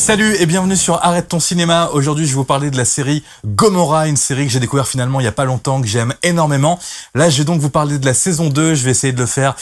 Salut et bienvenue sur Arrête ton cinéma. Aujourd'hui, je vais vous parler de la série Gomorrah, une série que j'ai découvert finalement il y a pas longtemps, que j'aime énormément. Là, je vais donc vous parler de la saison 2. Je vais essayer de le faire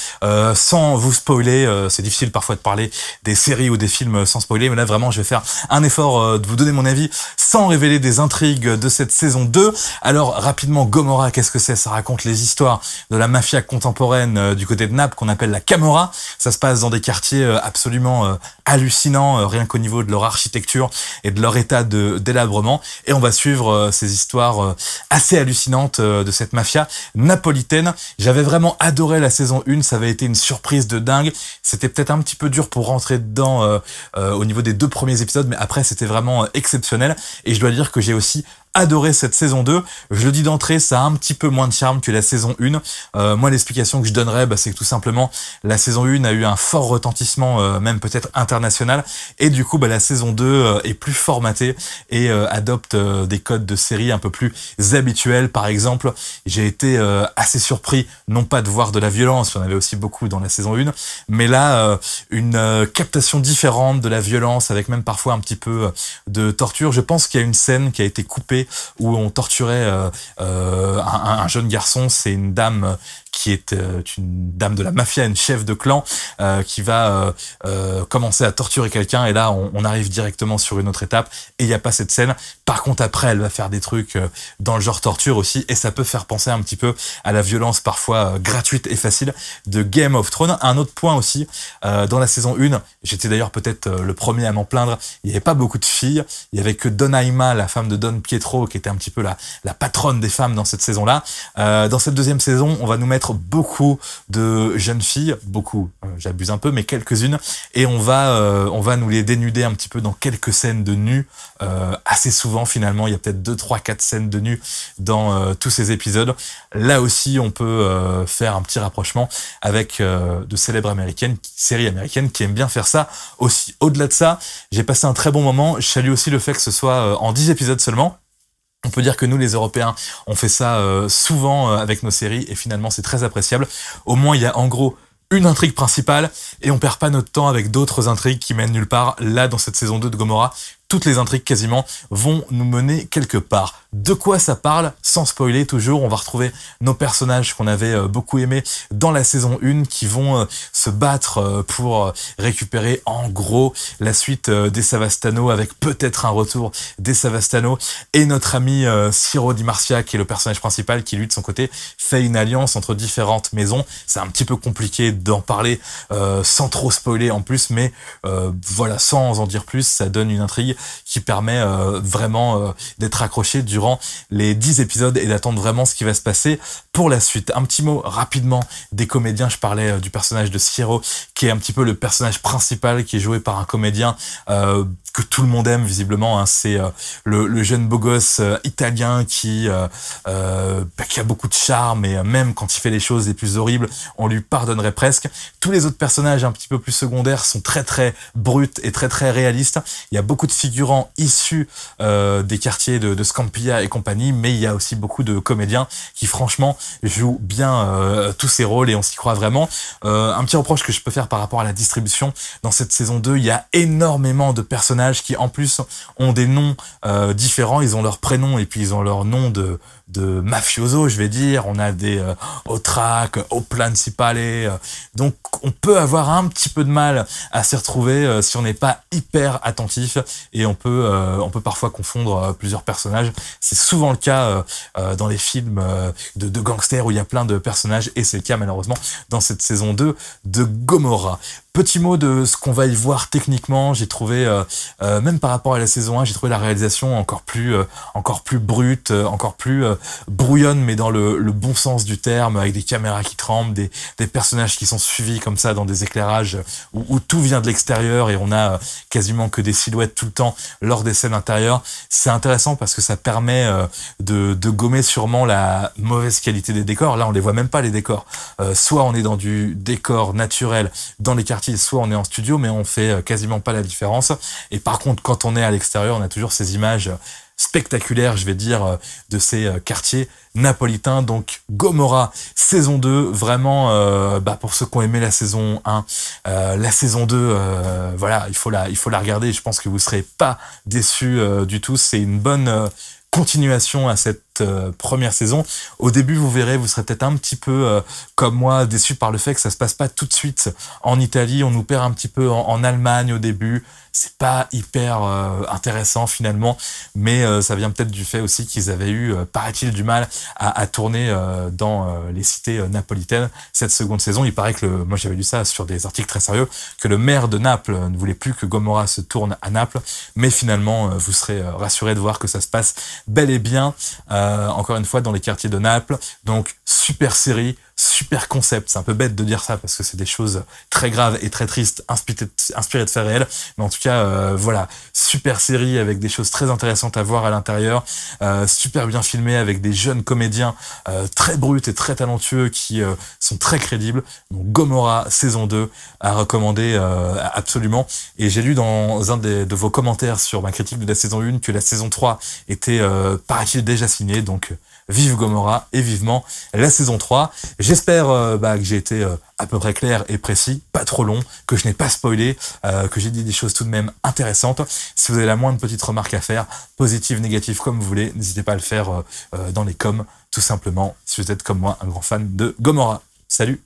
sans vous spoiler. C'est difficile parfois de parler des séries ou des films sans spoiler, mais là vraiment, je vais faire un effort de vous donner mon avis sans révéler des intrigues de cette saison 2. Alors, rapidement, Gomorrah, qu'est-ce que c'est? Ça raconte les histoires de la mafia contemporaine du côté de Naples qu'on appelle la Camorra. Ça se passe dans des quartiers absolument hallucinants, rien qu'au niveau de leur architecture et de leur état de délabrement. Et on va suivre ces histoires assez hallucinantes de cette mafia napolitaine. J'avais vraiment adoré la saison 1, ça avait été une surprise de dingue. C'était peut-être un petit peu dur pour rentrer dedans au niveau des 2 premiers épisodes, mais après c'était vraiment exceptionnel. Et je dois dire que j'ai aussi adoré cette saison 2. Je le dis d'entrée, ça a un petit peu moins de charme que la saison 1. Moi, l'explication que je donnerais, c'est que tout simplement, la saison 1 a eu un fort retentissement, même peut-être international. Et du coup, la saison 2 est plus formatée et adopte des codes de série un peu plus habituels. Par exemple, j'ai été assez surpris, non pas de voir de la violence, il y en avait aussi beaucoup dans la saison 1, mais là, une captation différente de la violence, avec même parfois un petit peu de torture. Je pense qu'il y a une scène qui a été coupée où on torturait un jeune garçon. C'est une dame qui est une dame de la mafia, une chef de clan qui va commencer à torturer quelqu'un, et là on arrive directement sur une autre étape et il n'y a pas cette scène. Par contre après elle va faire des trucs dans le genre torture aussi, et ça peut faire penser un petit peu à la violence parfois gratuite et facile de Game of Thrones. Un autre point aussi, dans la saison 1, j'étais d'ailleurs peut-être le premier à m'en plaindre, il n'y avait pas beaucoup de filles, il y avait que Donaima, la femme de Don Pietro, qui était un petit peu la patronne des femmes dans cette saison-là. Dans cette deuxième saison, on va nous mettre beaucoup de jeunes filles, beaucoup, j'abuse un peu, mais quelques-unes, et on va nous les dénuder un petit peu dans quelques scènes de nus, assez souvent finalement. Il y a peut-être 2, 3, 4 scènes de nus dans tous ces épisodes. Là aussi, on peut faire un petit rapprochement avec de célèbres séries américaines qui aiment bien faire ça aussi. Au-delà de ça, j'ai passé un très bon moment. Je salue aussi le fait que ce soit en 10 épisodes seulement. On peut dire que nous, les Européens, on fait ça souvent avec nos séries, et finalement, c'est très appréciable. Au moins, il y a en gros une intrigue principale, et on perd pas notre temps avec d'autres intrigues qui mènent nulle part. Là, dans cette saison 2 de Gomorrah, toutes les intrigues quasiment vont nous mener quelque part. De quoi ça parle? Sans spoiler toujours, on va retrouver nos personnages qu'on avait beaucoup aimés dans la saison 1 qui vont se battre pour récupérer en gros la suite des Savastano, avec peut-être un retour des Savastano, et notre ami Ciro Di Marcia, qui est le personnage principal, qui lui de son côté fait une alliance entre différentes maisons. C'est un petit peu compliqué d'en parler sans trop spoiler en plus, mais voilà, sans en dire plus, ça donne une intrigue qui permet vraiment d'être accroché durant les 10 épisodes et d'attendre vraiment ce qui va se passer pour la suite. Un petit mot rapidement des comédiens. Je parlais du personnage de Ciro, qui est un petit peu le personnage principal, qui est joué par un comédien que tout le monde aime visiblement, hein. C'est le jeune beau gosse italien qui a beaucoup de charme, et même quand il fait les choses les plus horribles, on lui pardonnerait presque. Tous les autres personnages un petit peu plus secondaires sont très très bruts et très très réalistes. Il y a beaucoup de figurants issus des quartiers de Scampia et compagnie, mais il y a aussi beaucoup de comédiens qui franchement jouent bien tous ces rôles, et on s'y croit vraiment. Un petit reproche que je peux faire par rapport à la distribution: dans cette saison 2, il y a énormément de personnages qui en plus ont des noms différents. Ils ont leur prénom et puis ils ont leur nom de mafioso, je vais dire. On a des Otrac, au Principale, donc on peut avoir un petit peu de mal à s'y retrouver si on n'est pas hyper attentif, et on peut parfois confondre plusieurs personnages. C'est souvent le cas dans les films de gangsters où il y a plein de personnages, et c'est le cas malheureusement dans cette saison 2 de Gomorrah. Petit mot de ce qu'on va y voir techniquement. J'ai trouvé, même par rapport à la saison 1, j'ai trouvé la réalisation encore plus brute, encore plus brouillonne, mais dans le bon sens du terme, avec des caméras qui tremblent, des personnages qui sont suivis comme ça dans des éclairages où tout vient de l'extérieur, et on a quasiment que des silhouettes tout le temps lors des scènes intérieures. C'est intéressant parce que ça permet de gommer sûrement la mauvaise qualité des décors. Là, on les voit même pas, les décors. Soit on est dans du décor naturel dans les quartiers, soit on est en studio, mais on fait quasiment pas la différence. Et par contre, quand on est à l'extérieur, on a toujours ces images spectaculaire, je vais dire, de ces quartiers napolitains. Donc Gomorrah saison 2, vraiment pour ceux qui ont aimé la saison 1, la saison 2, voilà, il faut la regarder. Je pense que vous serez pas déçus du tout. C'est une bonne continuation à cette première saison. Au début, vous verrez, vous serez peut-être un petit peu comme moi, déçu par le fait que ça se passe pas tout de suite en Italie. On nous perd un petit peu en Allemagne au début. C'est pas hyper intéressant finalement, mais ça vient peut-être du fait aussi qu'ils avaient eu, paraît-il, du mal à tourner dans les cités napolitaines cette seconde saison. Il paraît que moi j'avais lu ça sur des articles très sérieux, que le maire de Naples ne voulait plus que Gomorrah se tourne à Naples, mais finalement vous serez rassurés de voir que ça se passe bel et bien encore une fois dans les quartiers de Naples. Donc super série, super concept. C'est un peu bête de dire ça parce que c'est des choses très graves et très tristes inspirées de faits réels, mais en tout cas voilà, super série avec des choses très intéressantes à voir à l'intérieur, super bien filmé avec des jeunes comédiens très bruts et très talentueux qui sont très crédibles. Donc Gomorrah saison 2 à recommander absolument. Et j'ai lu dans un de vos commentaires sur ma critique de la saison 1 que la saison 3 était paraît-il déjà signée, donc vive Gomorrah et vivement la saison 3. J'espère que j'ai été à peu près clair et précis, pas trop long, que je n'ai pas spoilé, que j'ai dit des choses tout de même intéressantes. Si vous avez la moindre petite remarque à faire, positive, négative, comme vous voulez, n'hésitez pas à le faire dans les coms, tout simplement, si vous êtes comme moi un grand fan de Gomorrah. Salut!